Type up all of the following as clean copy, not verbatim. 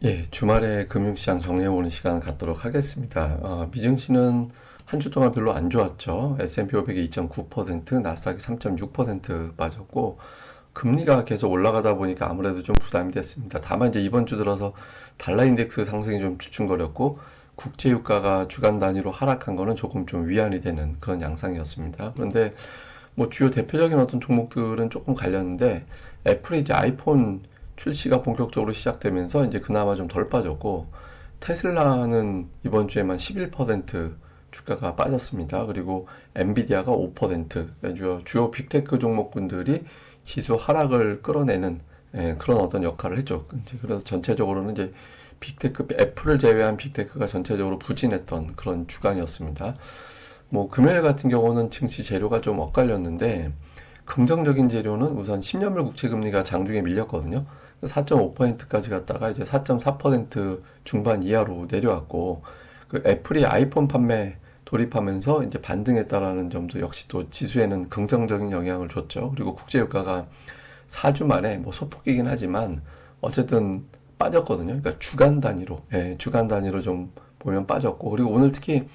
예, 주말에 금융시장 정리해보는 시간 갖도록 하겠습니다. 미증시는 한 주 동안 별로 안 좋았죠. S&P 500이 2.9%, 나스닥이 3.6% 빠졌고, 금리가 계속 올라가다 보니까 아무래도 좀 부담이 됐습니다. 다만 이제 이번 주 들어서 달러 인덱스 상승이 좀 주춤거렸고, 국제 유가가 주간 단위로 하락한 거는 조금 좀 위안이 되는 그런 양상이었습니다. 그런데 뭐 주요 대표적인 어떤 종목들은 조금 갈렸는데, 애플이 이제 아이폰 출시가 본격적으로 시작되면서 이제 그나마 좀 덜 빠졌고, 테슬라는 이번 주에만 11% 주가가 빠졌습니다. 그리고 엔비디아가 5%, 주요 빅테크 종목군들이 지수 하락을 끌어내는 그런 어떤 역할을 했죠. 이제 그래서 전체적으로는 이제 빅테크, 애플을 제외한 빅테크가 전체적으로 부진했던 그런 주간이었습니다. 뭐 금요일 같은 경우는 증시 재료가 좀 엇갈렸는데, 긍정적인 재료는 우선 10년물 국채 금리가 장중에 밀렸거든요. 4.5%까지 갔다가 이제 4.4% 중반 이하로 내려왔고, 그 애플이 아이폰 판매 돌입하면서 이제 반등했다라는 점도 역시 또 지수에는 긍정적인 영향을 줬죠. 그리고 국제유가가 4주 만에 뭐 소폭이긴 하지만 어쨌든 빠졌거든요. 그러니까 주간 단위로, 주간 단위로 좀 보면 빠졌고, 그리고 오늘 특히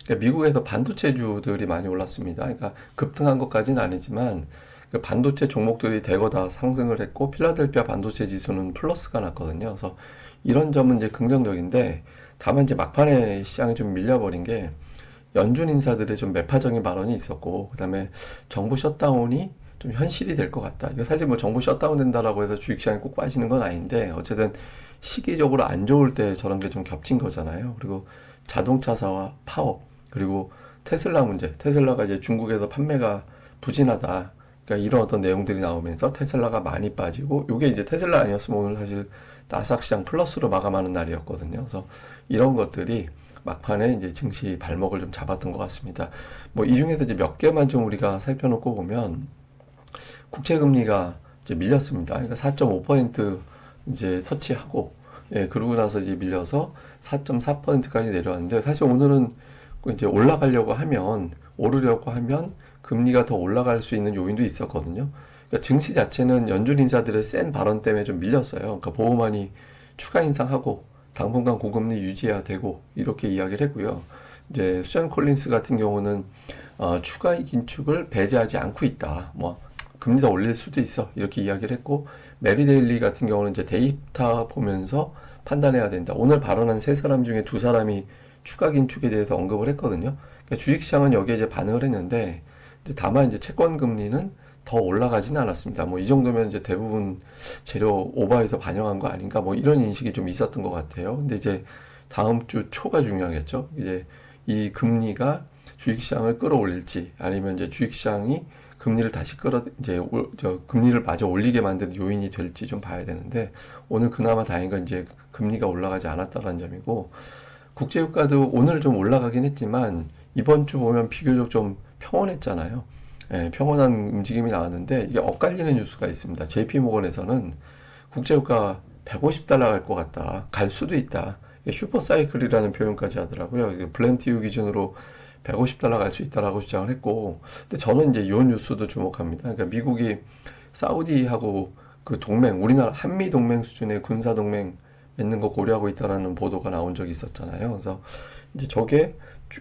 그러니까 미국에서 반도체주들이 많이 올랐습니다. 그러니까 급등한 것까지는 아니지만 그 반도체 종목들이 대거 다 상승을 했고, 필라델피아 반도체 지수는 플러스가 났거든요. 그래서 이런 점은 이제 긍정적인데, 다만 이제 막판에 시장이 좀 밀려버린 게 연준 인사들의 좀 매파적인 발언이 있었고, 그다음에 정부 셧다운이 좀 현실이 될 것 같다. 이거 사실 뭐 정부 셧다운 된다라고 해서 주식시장이 꼭 빠지는 건 아닌데, 어쨌든 시기적으로 안 좋을 때 저런 게 좀 겹친 거잖아요. 그리고 자동차사와 파업, 그리고 테슬라 문제, 테슬라가 이제 중국에서 판매가 부진하다. 그러니까 이런 어떤 내용들이 나오면서 테슬라가 많이 빠지고, 요게 이제 테슬라 아니었으면 오늘 사실 나스닥 시장 플러스로 마감하는 날이었거든요. 그래서 이런 것들이 막판에 이제 증시 발목을 좀 잡았던 것 같습니다. 뭐 이 중에서 이제 몇 개만 좀 우리가 살펴놓고 보면, 국채 금리가 이제 밀렸습니다. 그러니까 4.5% 이제 터치하고, 그러고 나서 이제 밀려서 4.4%까지 내려왔는데, 사실 오늘은 이제 올라가려고 하면, 오르려고 하면 금리가 더 올라갈 수 있는 요인도 있었거든요. 그러니까 증시 자체는 연준 인사들의 센 발언 때문에 좀 밀렸어요. 그러니까 보호만이 추가 인상하고 당분간 고금리 유지해야 되고 이렇게 이야기를 했고요. 이제 수잔 콜린스 같은 경우는 추가 긴축을 배제하지 않고 있다. 뭐 금리 더 올릴 수도 있어. 이렇게 이야기를 했고, 메리 데일리 같은 경우는 이제 데이터 보면서 판단해야 된다. 오늘 발언한 세 사람 중에 두 사람이 추가 긴축에 대해서 언급을 했거든요. 그러니까 주식시장은 여기에 이제 반응을 했는데, 이제 다만 이제 채권 금리는 더 올라가지는 않았습니다. 뭐 이 정도면 이제 대부분 재료 오버해서 반영한 거 아닌가, 뭐 이런 인식이 좀 있었던 것 같아요. 근데 이제 다음 주 초가 중요하겠죠. 이제 이 금리가 주식시장을 끌어올릴지, 아니면 이제 주식시장이 금리를 다시 금리를 마저 올리게 만드는 요인이 될지 좀 봐야 되는데, 오늘 그나마 다행인 건 이제 금리가 올라가지 않았다는 점이고, 국제유가도 오늘 좀 올라가긴 했지만 이번 주 보면 비교적 좀 평온했잖아요. 평온한 움직임이 나왔는데, 이게 엇갈리는 뉴스가 있습니다. JP모건에서는 국제유가 150달러 갈 것 같다. 갈 수도 있다. 슈퍼사이클이라는 표현까지 하더라고요. 블렌티유 기준으로 150달러 갈 수 있다라고 주장을 했고, 근데 저는 이제 이 뉴스도 주목합니다. 그러니까 미국이 사우디하고 그 동맹, 우리나라 한미 동맹 수준의 군사 동맹 맺는 거 고려하고 있다라는 보도가 나온 적이 있었잖아요. 그래서 이제 저게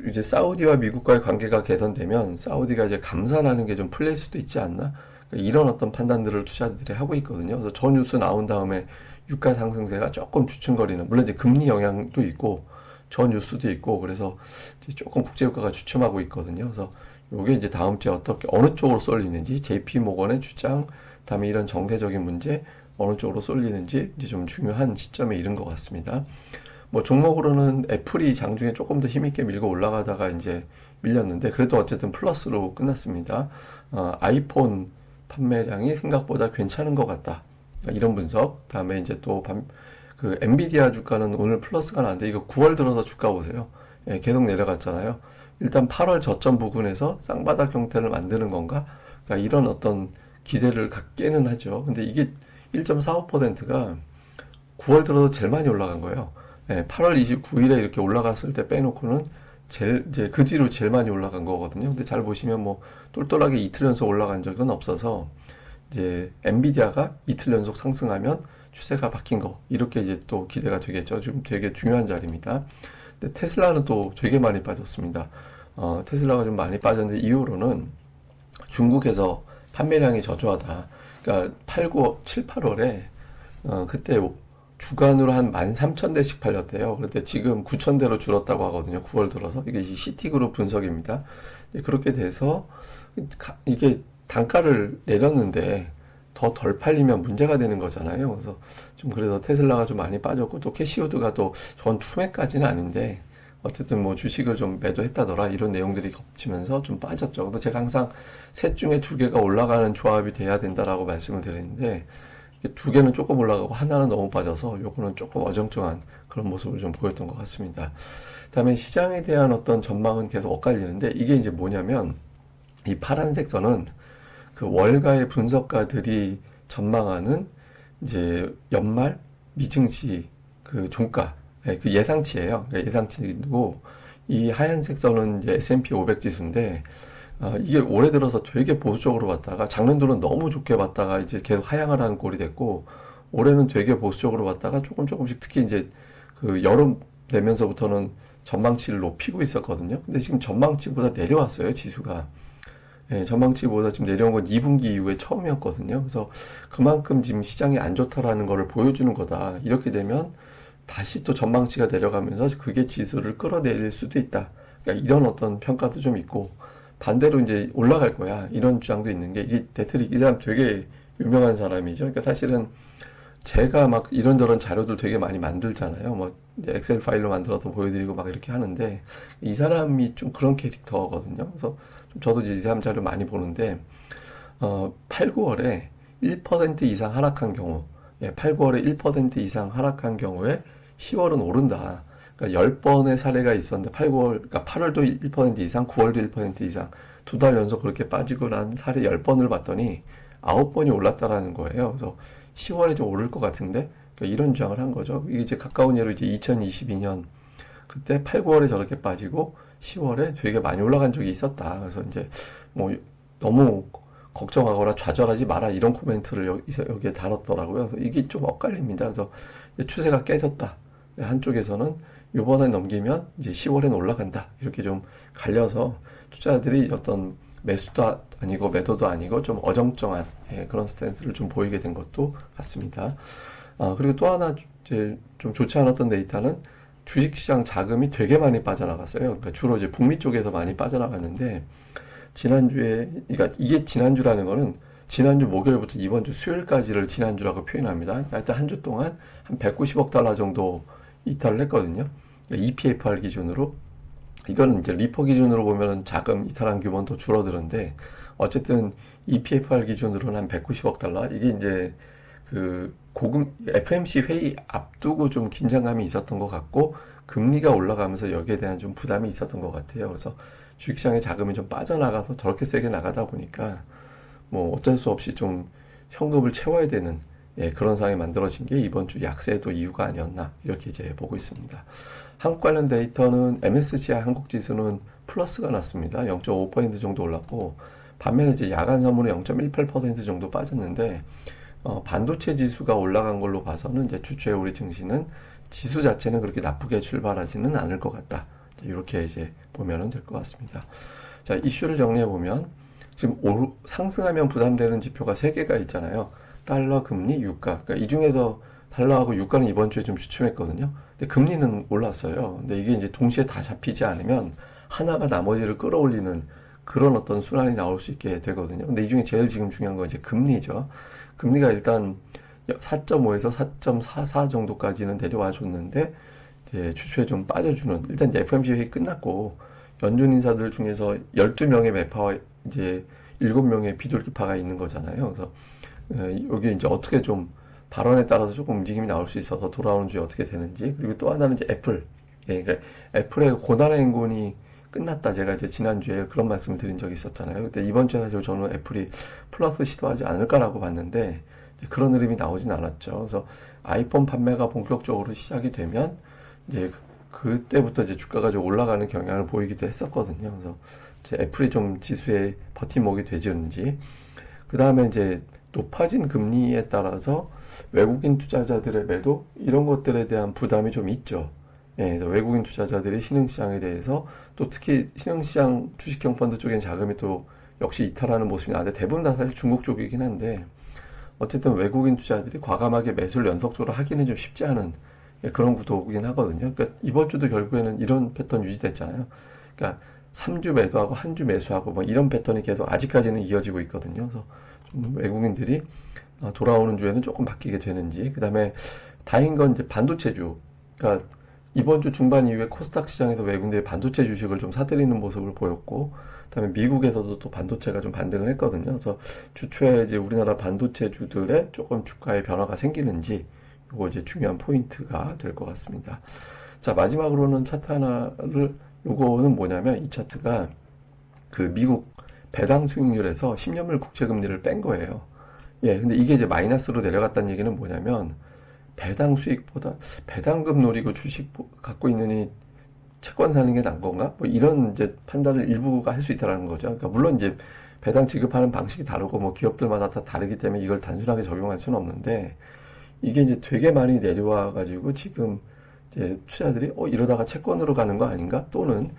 이제 사우디와 미국과의 관계가 개선되면 사우디가 이제 감산하는 게 좀 풀릴 수도 있지 않나? 그러니까 이런 어떤 판단들을 투자들이 하고 있거든요. 그래서 저 뉴스 나온 다음에 유가 상승세가 조금 주춤거리는, 물론 이제 금리 영향도 있고 저 뉴스도 있고, 그래서 이제 조금 국제유가가 주춤하고 있거든요. 그래서 요게 이제 다음 주에 어떻게 어느 쪽으로 쏠리는지, JP 모건의 주장, 다음에 이런 정세적인 문제 어느 쪽으로 쏠리는지 이제 좀 중요한 시점에 이른 것 같습니다. 뭐 종목으로는 애플이 장중에 조금 더 힘있게 밀고 올라가다가 이제 밀렸는데, 그래도 어쨌든 플러스로 끝났습니다. 아이폰 판매량이 생각보다 괜찮은 것 같다. 이런 분석. 다음에 이제 또 그 엔비디아 주가는 오늘 플러스가 나는데, 이거 9월 들어서 주가 보세요. 계속 내려갔잖아요. 일단 8월 저점 부근에서 쌍바닥 형태를 만드는 건가? 그러니까 이런 어떤 기대를 갖게는 하죠. 근데 이게 1.45%가 9월 들어서 제일 많이 올라간 거예요. 8월 29일에 이렇게 올라갔을 때 빼놓고는 제일, 이제 그 뒤로 제일 많이 올라간 거거든요. 근데 잘 보시면 뭐 똘똘하게 이틀 연속 올라간 적은 없어서, 이제 엔비디아가 이틀 연속 상승하면 추세가 바뀐 거 이렇게 이제 또 기대가 되겠죠. 좀 되게 중요한 자리입니다. 근데 테슬라는 또 되게 많이 빠졌습니다. 테슬라가 좀 많이 빠졌는데 이후로는 중국에서 판매량이 저조하다. 그러니까 8, 9, 7, 8월에 그때 주간으로 한 13,000대씩 팔렸대요. 그런데 지금 9,000대로 줄었다고 하거든요. 9월 들어서. 이게 시티그룹 분석입니다. 그렇게 돼서 이게 단가를 내렸는데 더 덜 팔리면 문제가 되는 거잖아요. 그래서 좀 그래서 테슬라가 좀 많이 빠졌고 또 캐시우드가 또 전 투매까지는 아닌데 어쨌든 뭐 주식을 좀 매도했다더라 이런 내용들이 겹치면서 좀 빠졌죠. 그래서 제가 항상 셋 중에 두 개가 올라가는 조합이 돼야 된다라고 말씀을 드리는데 두 개는 조금 올라가고 하나는 너무 빠져서 요거는 조금 어정쩡한 그런 모습을 좀 보였던 것 같습니다. 그다음에 시장에 대한 어떤 전망은 계속 엇갈리는데 이게 이제 뭐냐면 이 파란색 선은 그 월가의 분석가들이 전망하는 이제 연말 미증시 그 종가 그 예상치예요. 예상치고 이 하얀색 선은 이제 S&P 500 지수인데 이게 올해 들어서 되게 보수적으로 봤다가 작년도는 너무 좋게 봤다가 이제 계속 하향을 하는 꼴이 됐고 올해는 되게 보수적으로 봤다가 조금씩 특히 이제 그 여름 되면서부터는 전망치를 높이고 있었거든요. 근데 지금 전망치보다 내려왔어요, 지수가. 예, 전망치보다 지금 내려온 건 2분기 이후에 처음이었거든요. 그래서 그만큼 지금 시장이 안 좋다라는 거를 보여주는 거다. 이렇게 되면 다시 또 전망치가 내려가면서 그게 지수를 끌어내릴 수도 있다. 그러니까 이런 어떤 평가도 좀 있고 반대로 이제 올라갈 거야. 이런 주장도 있는 게 이 데트리 이 사람 되게 유명한 사람이죠. 그러니까 사실은 제가 막 이런저런 자료들 되게 많이 만들잖아요. 뭐 이제 엑셀 파일로 만들어서 보여드리고 막 이렇게 하는데 이 사람이 좀 그런 캐릭터거든요. 그래서 좀 저도 이제 이 사람 자료 많이 보는데 8, 9월에 1% 이상 하락한 경우, 8, 9월에 1% 이상 하락한 경우에 10월은 오른다. 그러니까 10번의 사례가 있었는데 8, 9월, 그러니까 8월도 1% 이상, 9월도 1% 이상, 두 달 연속 그렇게 빠지고 난 사례 10번을 봤더니 9번이 올랐다라는 거예요. 그래서 10월에 좀 오를 것 같은데 그러니까 이런 주장을 한 거죠. 이게 이제 가까운 예로 이제 2022년 그때 8, 9월에 저렇게 빠지고 10월에 되게 많이 올라간 적이 있었다. 그래서 이제 뭐 너무 걱정하거나 좌절하지 마라 이런 코멘트를 여기에 달았더라고요. 그래서 이게 좀 엇갈립니다. 그래서 추세가 깨졌다. 한쪽에서는 요번에 넘기면 이제 10월에는 올라간다. 이렇게 좀 갈려서 투자자들이 어떤 매수도 아니고 매도도 아니고 좀 어정쩡한 그런 스탠스를 좀 보이게 된 것도 같습니다. 그리고 또 하나 이제 좀 좋지 않았던 데이터는 주식시장 자금이 되게 많이 빠져나갔어요. 그러니까 주로 이제 북미 쪽에서 많이 빠져나갔는데 지난주에 그러니까 이게 지난주라는 거는 지난주 목요일부터 이번 주 수요일까지를 지난주라고 표현합니다. 일단 한 주 동안 한 190억 달러 정도 이탈을 했거든요. EPFR 기준으로 이거는 이제 리포 기준으로 보면 자금 이탈한 규모는 더 줄어드는데 어쨌든 EPFR 기준으로는 한 190억 달러 이게 이제 그 고금 FMC 회의 앞두고 좀 긴장감이 있었던 것 같고 금리가 올라가면서 여기에 대한 좀 부담이 있었던 것 같아요. 그래서 주식시장의 자금이 좀 빠져나가서 저렇게 세게 나가다 보니까 뭐 어쩔 수 없이 좀 현금을 채워야 되는 그런 상황이 만들어진 게 이번 주 약세도 이유가 아니었나 이렇게 이제 보고 있습니다. 한국 관련 데이터는 MSCI 한국 지수는 플러스가 났습니다. 0.5% 정도 올랐고 반면에 이제 야간 선물은 0.18% 정도 빠졌는데 반도체 지수가 올라간 걸로 봐서는 이제 주초에 우리 증시는 지수 자체는 그렇게 나쁘게 출발하지는 않을 것 같다. 이렇게 이제 보면은 될 것 같습니다. 자, 이슈를 정리해 보면 지금 상승하면 부담되는 지표가 세 개가 있잖아요. 달러, 금리, 유가. 그러니까 이 중에서 달러하고 유가는 이번 주에 좀 주춤했거든요. 근데 금리는 올랐어요. 근데 이게 이제 동시에 다 잡히지 않으면 하나가 나머지를 끌어올리는 그런 어떤 순환이 나올 수 있게 되거든요. 근데 이 중에 제일 지금 중요한 건 이제 금리죠. 금리가 일단 4.5에서 4.44 정도까지는 내려와 줬는데 이제 주초에 좀 빠져주는 일단 이제 FOMC 회의 끝났고 연준 인사들 중에서 12명의 매파와 이제 7명의 비둘기파가 있는 거잖아요. 그래서 여기 이제 어떻게 좀 발언에 따라서 조금 움직임이 나올 수 있어서 돌아오는 주에 어떻게 되는지 그리고 또 하나는 이제 애플 그러니까 애플의 고난의 행군이 끝났다. 제가 이제 지난주에 그런 말씀을 드린 적이 있었잖아요. 근데 이번 주에 사실 저는 애플이 플러스 시도하지 않을까라고 봤는데 그런 흐름이 나오진 않았죠. 그래서 아이폰 판매가 본격적으로 시작이 되면 이제 그때부터 이제 주가가 좀 올라가는 경향을 보이기도 했었거든요. 그래서 이제 애플이 좀 지수에 버팀목이 되지는지 그 다음에 이제 높아진 금리에 따라서 외국인 투자자들의 매도 이런 것들에 대한 부담이 좀 있죠. 예, 그래서 외국인 투자자들이 신흥시장에 대해서 또 특히 신흥시장 주식형 펀드 쪽엔 자금이 또 역시 이탈하는 모습이 나는데 대부분 다 사실 중국 쪽이긴 한데 어쨌든 외국인 투자들이 과감하게 매수를 연속적으로 하기는 좀 쉽지 않은 예, 그런 구도이긴 하거든요. 그러니까 이번 주도 결국에는 이런 패턴 유지됐잖아요. 그러니까 3주 매도하고 한 주 매수하고 뭐 이런 패턴이 계속 아직까지는 이어지고 있거든요. 그래서 좀 외국인들이 돌아오는 주에는 조금 바뀌게 되는지. 그다음에 다행인 건 이제 반도체주. 그러니까 이번 주 중반 이후에 코스닥 시장에서 외국인들이 반도체 주식을 좀 사들이는 모습을 보였고, 그다음에 미국에서도 또 반도체가 좀 반등을 했거든요. 그래서 주초에 이제 우리나라 반도체주들의 조금 주가의 변화가 생기는지, 이거 이제 중요한 포인트가 될 것 같습니다. 자, 마지막으로는 차트 하나를, 요거는 뭐냐면 이 차트가 그 미국 배당 수익률에서 10년물 국채금리를 뺀 거예요. 예, 근데 이게 이제 마이너스로 내려갔다는 얘기는 뭐냐면 배당 수익보다 배당금 노리고 주식 갖고 있느니 채권 사는 게 난 건가? 뭐 이런 이제 판단을 일부가 할 수 있다는 거죠. 그러니까 물론 이제 배당 지급하는 방식이 다르고 뭐 기업들마다 다 다르기 때문에 이걸 단순하게 적용할 수는 없는데 이게 이제 되게 많이 내려와 가지고 지금 이제 투자들이 이러다가 채권으로 가는 거 아닌가? 또는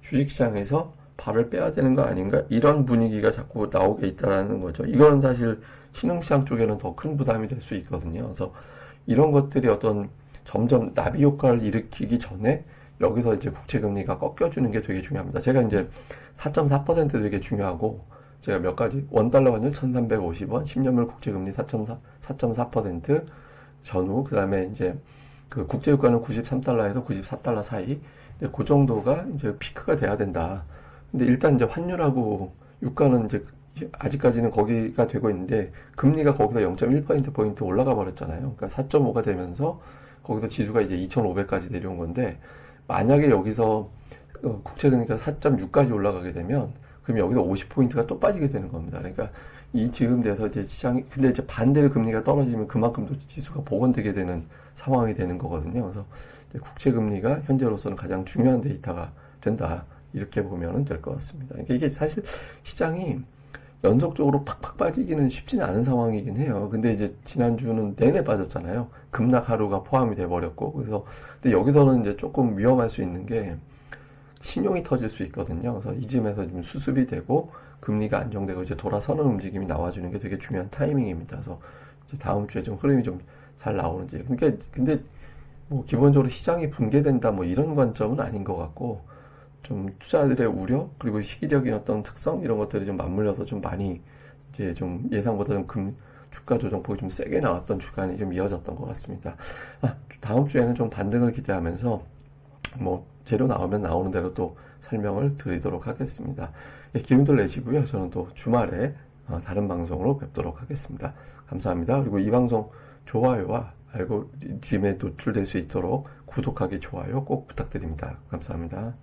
주식시장에서 발을 빼야 되는 거 아닌가? 이런 분위기가 자꾸 나오게 있다라는 거죠. 이거는 사실 신흥시장 쪽에는 더 큰 부담이 될 수 있거든요. 그래서 이런 것들이 어떤 점점 나비 효과를 일으키기 전에 여기서 이제 국채금리가 꺾여주는 게 되게 중요합니다. 제가 이제 4.4% 되게 중요하고 제가 몇 가지 원달러 환율 1350원, 10년물 국채금리 4.4% 전후, 그 다음에 이제 그 국제유가는 93달러에서 94달러 사이, 그 정도가 이제 피크가 돼야 된다. 근데 일단 이제 환율하고 유가는 이제 아직까지는 거기가 되고 있는데 금리가 거기서 0.1%포인트 올라가 버렸잖아요. 그러니까 4.5가 되면서 거기서 지수가 이제 2,500까지 내려온 건데 만약에 여기서 국채금리가 4.6까지 올라가게 되면 그럼 여기서 50포인트가 또 빠지게 되는 겁니다. 그러니까 이 지금 돼서 이제 시장이 근데 이제 반대로 금리가 떨어지면 그만큼 또 지수가 복원되게 되는 상황이 되는 거거든요. 그래서 국채금리가 현재로서는 가장 중요한 데이터가 된다. 이렇게 보면 될 것 같습니다. 그러니까 이게 사실 시장이 연속적으로 팍팍 빠지기는 쉽지는 않은 상황이긴 해요. 근데 이제 지난주는 내내 빠졌잖아요. 급락 하루가 포함이 돼 버렸고. 그래서 근데 여기서는 이제 조금 위험할 수 있는 게 신용이 터질 수 있거든요. 그래서 이쯤에서 좀 수습이 되고 금리가 안정되고 이제 돌아서는 움직임이 나와주는 게 되게 중요한 타이밍입니다. 그래서 이제 다음 주에 좀 흐름이 좀 잘 나오는지. 그러니까 근데 뭐 기본적으로 시장이 붕괴된다 뭐 이런 관점은 아닌 것 같고 좀 투자들의 우려 그리고 시기적인 어떤 특성 이런 것들이 좀 맞물려서 좀 많이 이제 좀 예상보다 좀 주가 조정폭이 좀 세게 나왔던 주간이 좀 이어졌던 것 같습니다. 다음 주에는 좀 반등을 기대하면서 뭐 재료 나오면 나오는 대로 또 설명을 드리도록 하겠습니다. 예, 기운들 내시고요. 저는 또 주말에 다른 방송으로 뵙도록 하겠습니다. 감사합니다. 그리고 이 방송 좋아요와 알고리즘에 노출될 수 있도록 구독하기, 좋아요 꼭 부탁드립니다. 감사합니다.